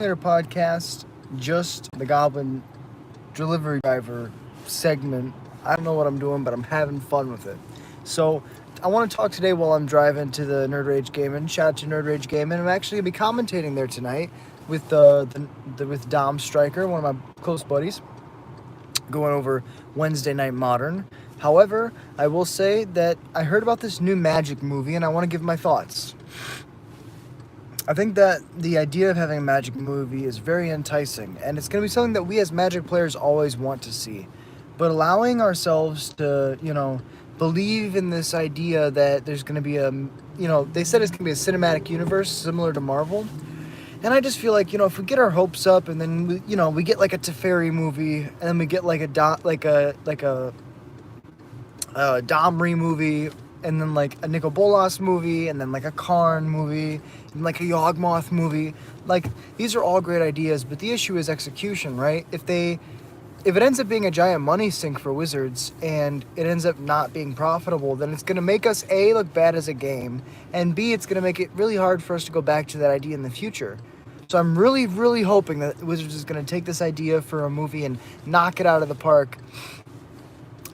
podcast, just the Goblin delivery driver segment. I don't know what I'm doing, but I'm having fun with it. So I want to talk today while I'm driving to the Nerd Rage Gaming. Shout out to Nerd Rage Gaming. I'm actually gonna be commentating there tonight with with Dom Stryker, one of my close buddies, going over Wednesday Night Modern. However, I will say that I heard about this new Magic movie, and I want to give my thoughts. I think that the idea of having a Magic movie is very enticing, and it's going to be something that we as Magic players always want to see. But allowing ourselves to, believe in this idea that there's going to be they said it's going to be a cinematic universe similar to Marvel. And I just feel like, if we get our hopes up and then, we get like a Teferi movie, and then we get like a Domri movie, and then like a Nicol Bolas movie, and then like a Karn movie, and like a Yawgmoth movie. Like, these are all great ideas, but the issue is execution, right? If it ends up being a giant money sink for Wizards and it ends up not being profitable, then it's going to make us A, look bad as a game, and B, it's going to make it really hard for us to go back to that idea in the future. So I'm really, really hoping that Wizards is going to take this idea for a movie and knock it out of the park.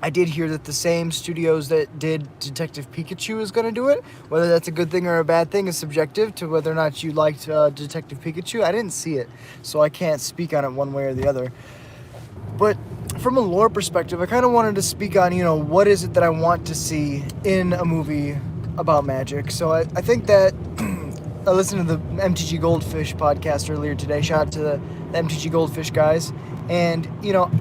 I did hear that the same studios that did Detective Pikachu is going to do it. Whether that's a good thing or a bad thing is subjective to whether or not you liked Detective Pikachu. I didn't see it, so I can't speak on it one way or the other. But from a lore perspective, I kind of wanted to speak on, what is it that I want to see in a movie about Magic. So I think that I listened to the MTG Goldfish podcast earlier today. Shout out to the MTG Goldfish guys. And,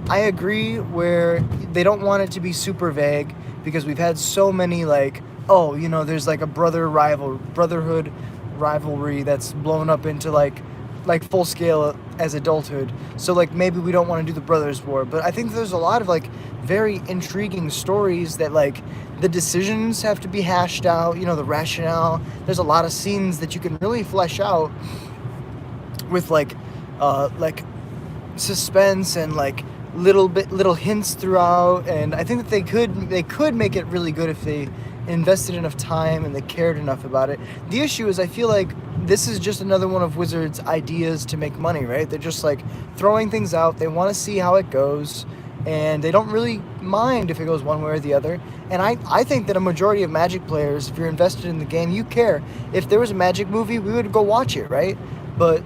I agree where they don't want it to be super vague, because we've had so many there's like a brotherhood rivalry that's blown up into like full scale as adulthood. So like maybe we don't want to do the Brothers War, but I think there's a lot of like very intriguing stories that like the decisions have to be hashed out, the rationale. There's a lot of scenes that you can really flesh out with like suspense and like little hints throughout, and I think that they could make it really good if they invested enough time and they cared enough about it. The issue is I feel like this is just another one of Wizards' ideas to make money, right? They're just like throwing things out. They want to see how it goes, and they don't really mind if it goes one way or the other. And I think that a majority of Magic players, if you're invested in the game, you care. If there was a Magic movie, we would go watch it, right? But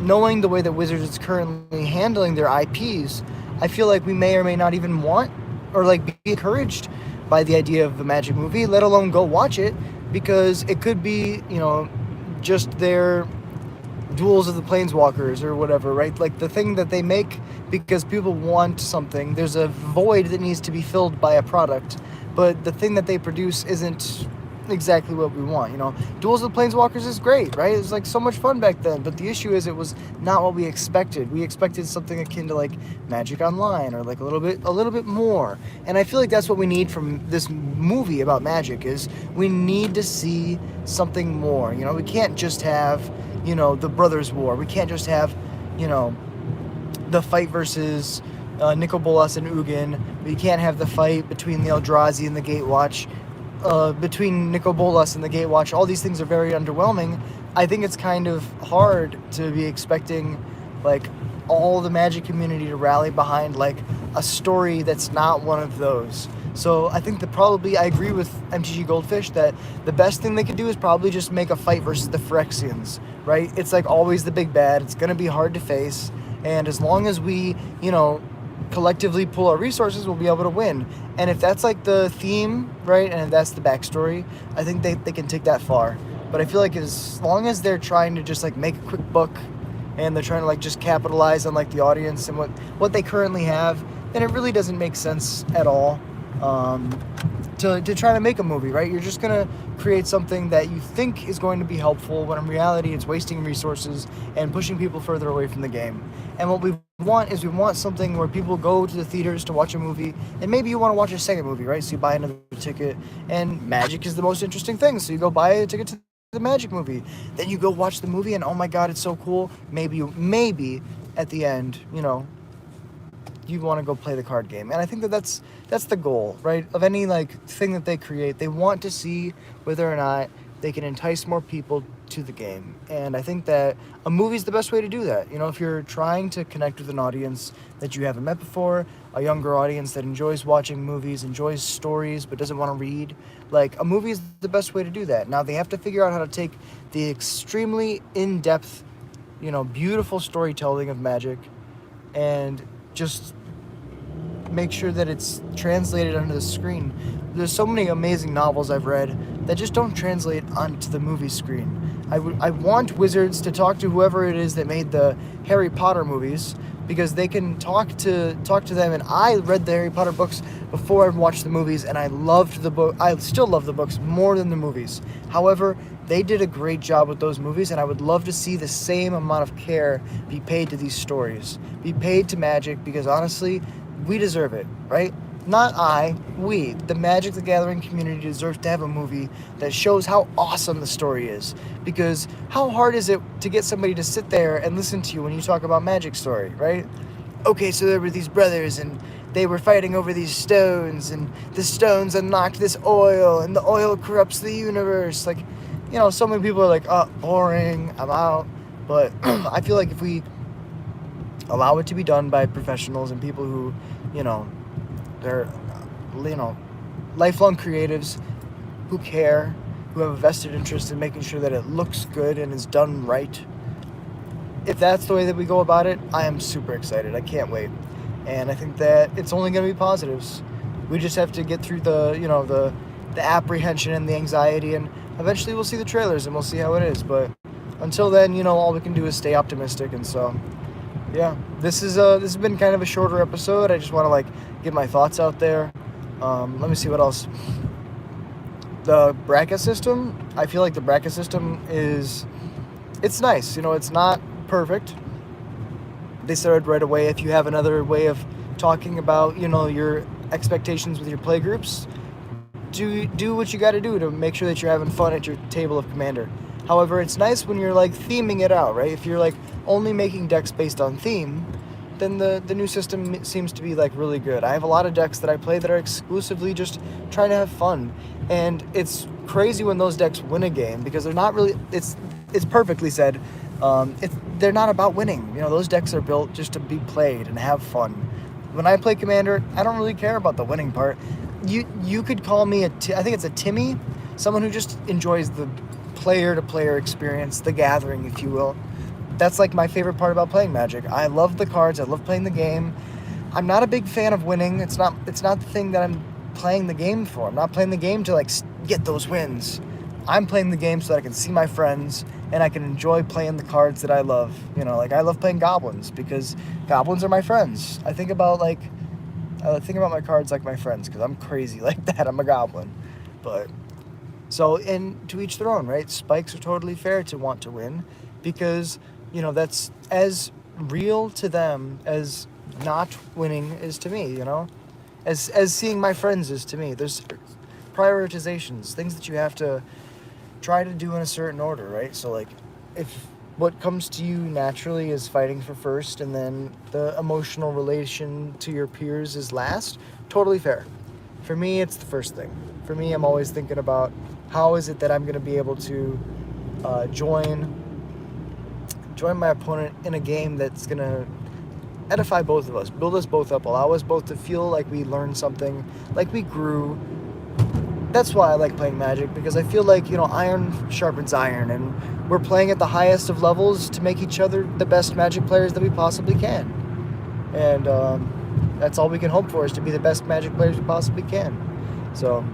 knowing the way that Wizards is currently handling their IPs, I feel like we may or may not even want or like be encouraged by the idea of the Magic movie, let alone go watch it, because it could be, just their Duels of the Planeswalkers or whatever, right? Like the thing that they make because people want something. There's a void that needs to be filled by a product, but the thing that they produce isn't exactly what we want. Duels of the Planeswalkers is great, right? It was like so much fun back then, but the issue is it was not what we expected. We expected something akin to like Magic Online, or like a little bit more. And I feel like that's what we need from this movie about Magic, is we need to see something more. We can't just have, the Brothers War. We can't just have, the fight versus Nicol Bolas and Ugin. We can't have the fight between the Eldrazi and the Gatewatch. Between Nicol Bolas and the Gatewatch. All these things are very underwhelming. I think it's kind of hard to be expecting like all the Magic community to rally behind like a story that's not one of those. So I think I agree with MTG Goldfish that the best thing they could do is probably just make a fight versus the Phyrexians, right? It's like always the big bad. It's going to be hard to face, and as long as we, collectively pull our resources, we'll be able to win. And if that's like the theme, right, and if that's the backstory, I think they can take that far. But I feel like as long as they're trying to just like make a quick buck, and they're trying to like just capitalize on like the audience and what they currently have, then it really doesn't make sense at all to try to make a movie, right? You're just gonna create something that you think is going to be helpful, when in reality it's wasting resources and pushing people further away from the game. And what we want something where people go to the theaters to watch a movie, and maybe you want to watch a second movie, right? So you buy another ticket, and Magic is the most interesting thing, so you go buy a ticket to the Magic movie. Then you go watch the movie, and oh my god, it's so cool. Maybe at the end, you want to go play the card game. And I think that's the goal, right? Of any like thing that they create, they want to see whether or not they can entice more people to the game. And I think that a movie is the best way to do that. You know, if you're trying to connect with an audience that you haven't met before, a younger audience that enjoys watching movies, enjoys stories, but doesn't want to read, like, a movie is the best way to do that. Now, they have to figure out how to take the extremely in-depth, you know, beautiful storytelling of Magic and just make sure that it's translated onto the screen. There's so many amazing novels I've read that just don't translate onto the movie screen. I want Wizards to talk to whoever it is that made the Harry Potter movies, because they can talk to them. And I read the Harry Potter books before I watched the movies, and I loved the book. I still love the books more than the movies. However, they did a great job with those movies, and I would love to see the same amount of care be paid to these stories, be paid to Magic, because honestly, we deserve it, right? Not I, we. The Magic the Gathering community deserves to have a movie that shows how awesome the story is. Because how hard is it to get somebody to sit there and listen to you when you talk about Magic story, right? Okay, so there were these brothers, and they were fighting over these stones, and the stones unlocked this oil, and the oil corrupts the universe. Like, you know, so many people are like, oh, boring, I'm out. But I feel like if we allow it to be done by professionals and people who, you know, they're, you know, lifelong creatives who care, who have a vested interest in making sure that it looks good and is done right. If that's the way that we go about it, I am super excited. I can't wait. And I think that it's only going to be positives. We just have to get through the, you know, the apprehension and the anxiety, and eventually we'll see the trailers and we'll see how it is. But until then, you know, all we can do is stay optimistic. And so, yeah, this has been kind of a shorter episode. I just want to, like, get my thoughts out there. Let me see what else. The bracket system, I feel like the bracket system it's nice. You know, it's not perfect. They started right away. If you have another way of talking about, you know, your expectations with your play groups, do what you got to do to make sure that you're having fun at your table of Commander. However, it's nice when you're, like, theming it out, right? If you're, like, only making decks based on theme, then the new system seems to be, like, really good. I have a lot of decks that I play that are exclusively just trying to have fun. And it's crazy when those decks win a game, because they're not really, it's perfectly said, they're not about winning. You know, those decks are built just to be played and have fun. When I play Commander, I don't really care about the winning part. You could call me I think it's a Timmy, someone who just enjoys the player-to-player experience, the gathering, if you will. That's, like, my favorite part about playing Magic. I love the cards. I love playing the game. I'm not a big fan of winning. It's not the thing that I'm playing the game for. I'm not playing the game to, like, get those wins. I'm playing the game so that I can see my friends and I can enjoy playing the cards that I love. You know, like, I love playing Goblins because Goblins are my friends. I think about my cards like my friends because I'm crazy like that. I'm a Goblin. But so, and to each their own, right? Spikes are totally fair to want to win because, you know, that's as real to them as not winning is to me, you know? As seeing my friends is to me. There's prioritizations, things that you have to try to do in a certain order, right? So, like, if what comes to you naturally is fighting for first and then the emotional relation to your peers is last, totally fair. For me, it's the first thing. For me, I'm always thinking about how is it that I'm going to be able to join my opponent in a game that's going to edify both of us, build us both up, allow us both to feel like we learned something, like we grew. That's why I like playing Magic, because I feel like, you know, iron sharpens iron, and we're playing at the highest of levels to make each other the best Magic players that we possibly can. And that's all we can hope for, is to be the best Magic players we possibly can. So,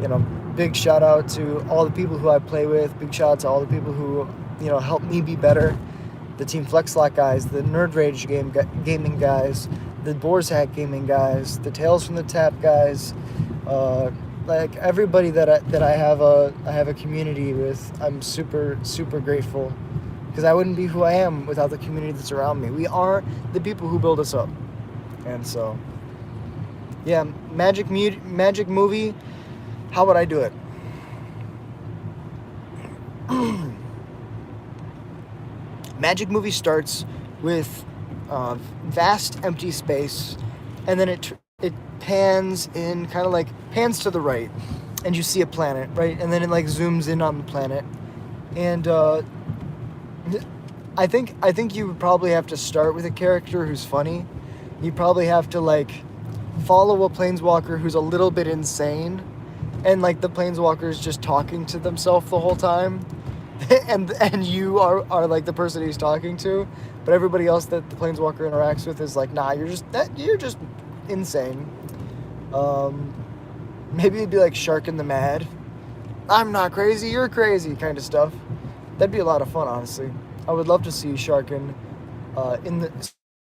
you know, big shout out to all the people who I play with, big shout out to all the people who, you know, help me be better. The Team Flexlock guys, the Nerd Rage gaming guys, the Boar's Hack gaming guys, the Tales from the Tap guys, like everybody that I have a community with. I'm super, super grateful, because I wouldn't be who I am without the community that's around me. We are the people who build us up. And so, yeah, Magic movie, how would I do it? Magic movie starts with vast empty space, and then it pans in, kind of like pans to the right, and you see a planet, right? And then it like zooms in on the planet, and I think you would probably have to start with a character who's funny. You probably have to like follow a planeswalker who's a little bit insane, and like the planeswalker is just talking to themselves the whole time, and you are like the person he's talking to, but everybody else that the planeswalker interacts with is like, nah, you're just insane. Maybe it'd be like Shark in the Mad. I'm not crazy, you're crazy kind of stuff. That'd be a lot of fun, honestly. I would love to see Sharkin in the.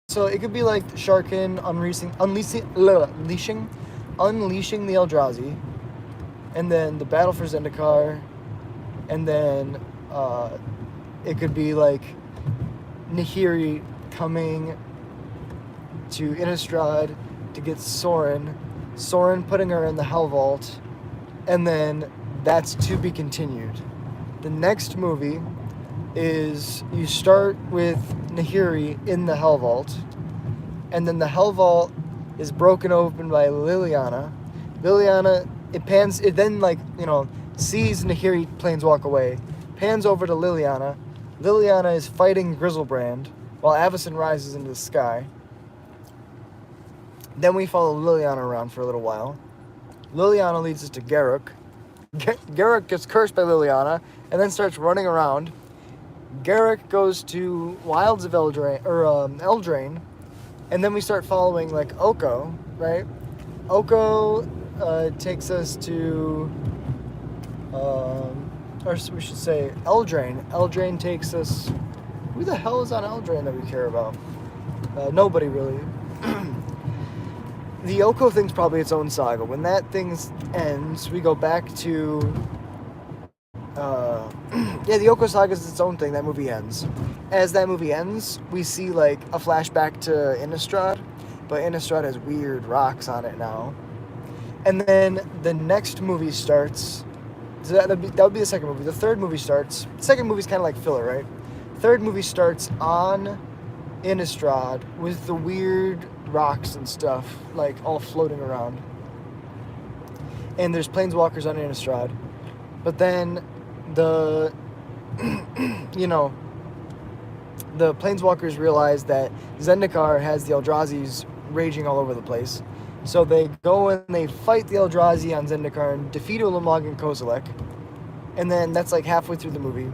So it could be like Sharkin unleashing the Eldrazi, and then the battle for Zendikar, and then it could be like Nahiri coming to Innistrad to get Sorin putting her in the Hell Vault, and then that's to be continued. The next movie is you start with Nahiri in the Hell Vault, and then the Hell Vault is broken open by Liliana. It then like, sees Nahiri planeswalk away, pans over to Liliana. Liliana is fighting Grizzlebrand while Avacyn rises into the sky. Then we follow Liliana around for a little while. Liliana leads us to Garruk. Garruk gets cursed by Liliana and then starts running around. Garruk goes to Wilds of Eldraine, and then we start following like Oko, right? Oko takes us to, or we should say Eldraine. Eldraine takes us. Who the hell is on Eldraine that we care about? Nobody really. The Oko thing's probably its own saga. When that thing ends, we go back to. The Oko saga is its own thing. That movie ends. As that movie ends, we see like a flashback to Innistrad, but Innistrad has weird rocks on it now. And then the next movie starts. So that would be the second movie. The third movie starts. The second movie's kind of like filler, right? Third movie starts on Innistrad with the weird rocks and stuff like all floating around. And there's planeswalkers on Innistrad. But then the the planeswalkers realize that Zendikar has the Eldrazi's raging all over the place. So they go and they fight the Eldrazi on Zendikar and defeat Ulamog and Kozilek. And then that's like halfway through the movie.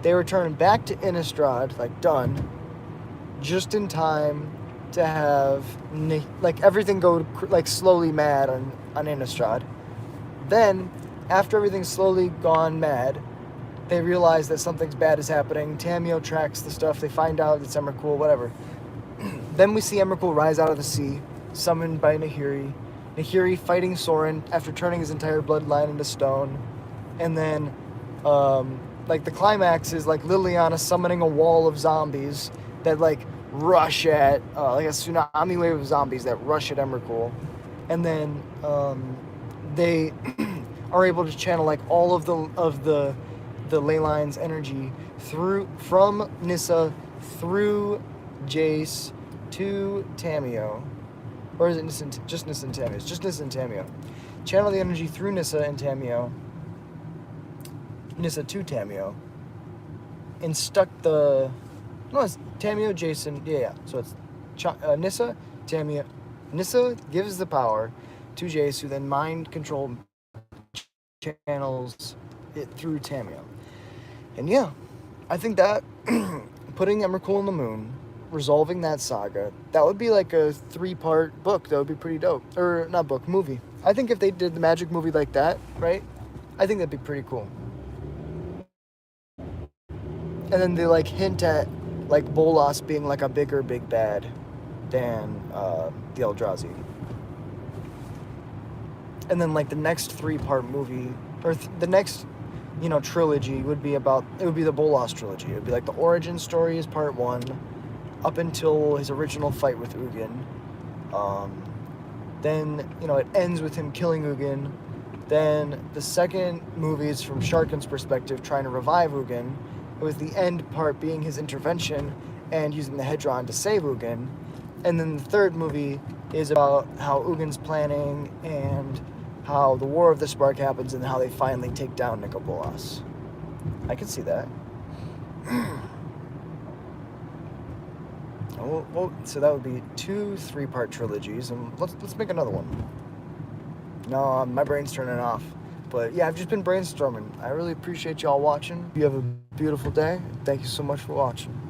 They return back to Innistrad, like done, just in time to have like everything go like slowly mad on Innistrad. Then, after everything's slowly gone mad, they realize that something's bad is happening. Tamiyo tracks the stuff. They find out it's Emrakul, whatever. Then we see Emrakul rise out of the sea, summoned by Nahiri. Nahiri fighting Sorin after turning his entire bloodline into stone. And then, like, the climax is, like, Liliana summoning a wall of zombies that, like, rush at, like a tsunami wave of zombies that rush at Emrakul. And then, they are able to channel, like, all of the Leyline's energy from Nissa through Jace to Tamiyo. Or is it just Nissa and Tamiyo? It's just Nissa and Tamiyo. Channel the energy through Nissa and Tamiyo. Nissa to Tamiyo. And stuck the... No, it's Tamiyo, Jason... Yeah. So it's Nissa, Tamiyo. Nissa gives the power to Jace, who then mind control channels it through Tamiyo. And yeah, I think that putting Emrakul on the moon, resolving that saga, that would be like a 3-part book. That would be pretty dope. Or not book, movie. I think if they did the Magic movie like that, right? I think that'd be pretty cool. And then they like hint at like Bolas being like a bigger big bad than the Eldrazi. And then like the next 3-part movie, or the next, trilogy would be the Bolas trilogy. It would be like the origin story is part 1, up until his original fight with Ugin. Then, it ends with him killing Ugin. Then the second movie is from Sharkin's perspective, trying to revive Ugin, with the end part being his intervention and using the Hedron to save Ugin. And then the third movie is about how Ugin's planning and how the War of the Spark happens and how they finally take down Nicobolas. I can see that. Well, so that would be 2 3-part trilogies, and let's make another one. No, my brain's turning off. But yeah, I've just been brainstorming. I really appreciate y'all watching. You have a beautiful day. Thank you so much for watching.